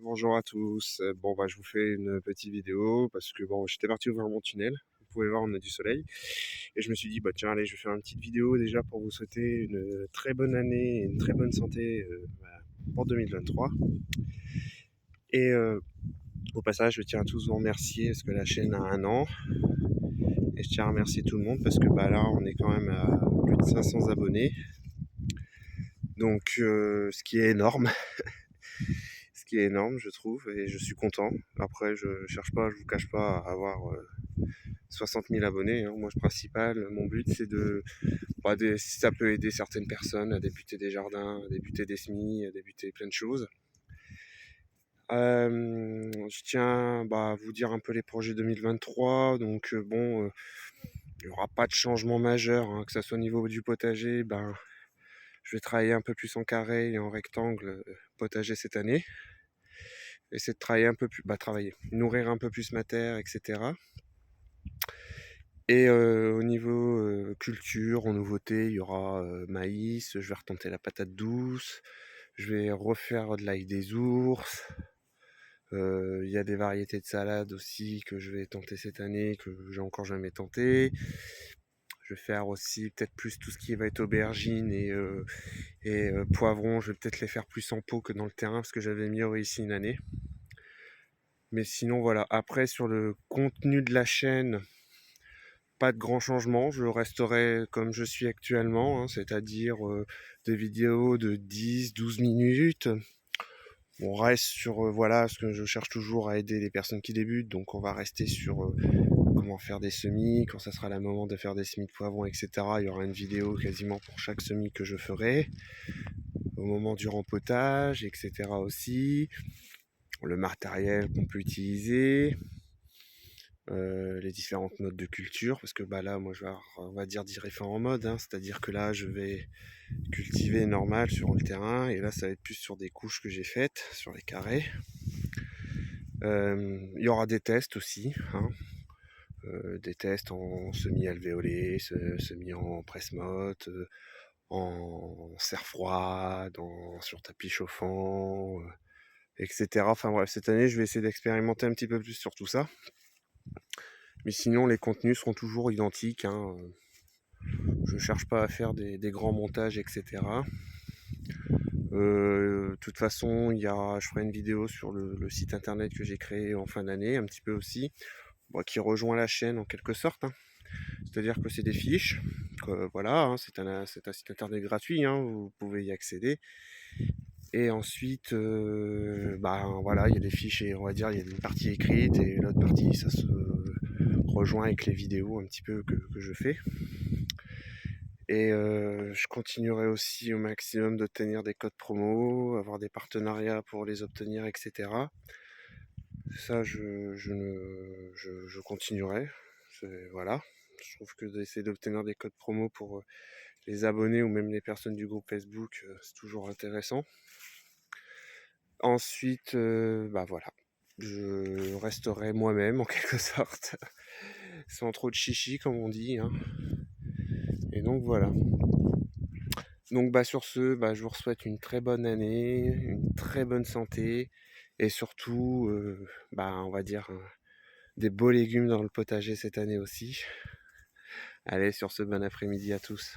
Bonjour à tous. Bon, bah, je vous fais une petite vidéo parce que bon, j'étais parti ouvrir mon tunnel. Vous pouvez voir, on a du soleil. Et je me suis dit, bah tiens, allez, je vais faire une petite vidéo déjà pour vous souhaiter une très bonne année et une très bonne santé pour 2023. Et au passage, je tiens à tous vous remercier parce que la chaîne a 1 an. Et je tiens à remercier tout le monde parce que bah là, on est quand même à plus de 500 abonnés. Donc, ce qui est énorme. Ce qui est énorme, je trouve, et je suis content. Après, je cherche pas, je vous cache pas, à avoir 60 000 abonnés, hein. Moi, mon but, c'est si ça peut aider certaines personnes à débuter des jardins, à débuter des semis, à débuter plein de choses. Je tiens à vous dire un peu les projets 2023. Donc, il n'y aura pas de changement majeur, hein, que ce soit au niveau du potager. Je vais travailler un peu plus en carré et en rectangle potager cette année. Essayer de travailler un peu plus, nourrir un peu plus ma terre, etc. Et au niveau culture, en nouveauté, il y aura maïs, je vais retenter la patate douce, je vais refaire de l'ail des ours. Il y a des variétés de salades aussi que je vais tenter cette année, que j'ai encore jamais tenté. Je vais faire aussi peut-être plus tout ce qui va être aubergine et poivrons. Je vais peut-être les faire plus en pot que dans le terrain parce que j'avais mis ici une année. Mais sinon voilà, après sur le contenu de la chaîne, pas de grand changement, je resterai comme je suis actuellement, hein, c'est-à-dire des vidéos de 10-12 minutes. On reste sur, voilà, parce que je cherche toujours à aider les personnes qui débutent, donc on va rester sur comment faire des semis, quand ça sera le moment de faire des semis de poivrons, etc. Il y aura une vidéo quasiment pour chaque semis que je ferai, au moment du rempotage, etc. aussi, le matériel qu'on peut utiliser, les différentes notes de culture, parce que là, moi, je vais avoir, on va dire, différents modes, hein, c'est-à-dire que là, je vais cultiver normal sur le terrain, et là, ça va être plus sur des couches que j'ai faites, sur les carrés. Il y aura des tests aussi, hein, des tests en semi-alvéolé, semi en presse-motte, en serre froide, sur tapis chauffant, etc. Enfin bref, cette année, je vais essayer d'expérimenter un petit peu plus sur tout ça. Mais sinon, les contenus seront toujours identiques, hein. Je cherche pas à faire des grands montages, etc. De toute façon, je ferai une vidéo sur le site internet que j'ai créé en fin d'année, un petit peu aussi, qui rejoint la chaîne en quelque sorte, hein. C'est-à-dire que c'est des fiches, voilà, hein, c'est un site internet gratuit, hein, vous pouvez y accéder. Et ensuite, voilà, il y a des fiches et on va dire il y a une partie écrite et l'autre partie ça se rejoint avec les vidéos un petit peu que je fais. Et je continuerai aussi au maximum d'obtenir des codes promo, avoir des partenariats pour les obtenir, etc. Ça, je continuerai. Voilà. Je trouve que d'essayer d'obtenir des codes promo pour les abonnés ou même les personnes du groupe Facebook, c'est toujours intéressant. Ensuite, voilà. Je resterai moi-même en quelque sorte, sans trop de chichi comme on dit, hein. Et donc voilà. Donc sur ce, je vous souhaite une très bonne année, une très bonne santé et surtout, on va dire, des beaux légumes dans le potager cette année aussi. Allez, sur ce, bon après-midi à tous.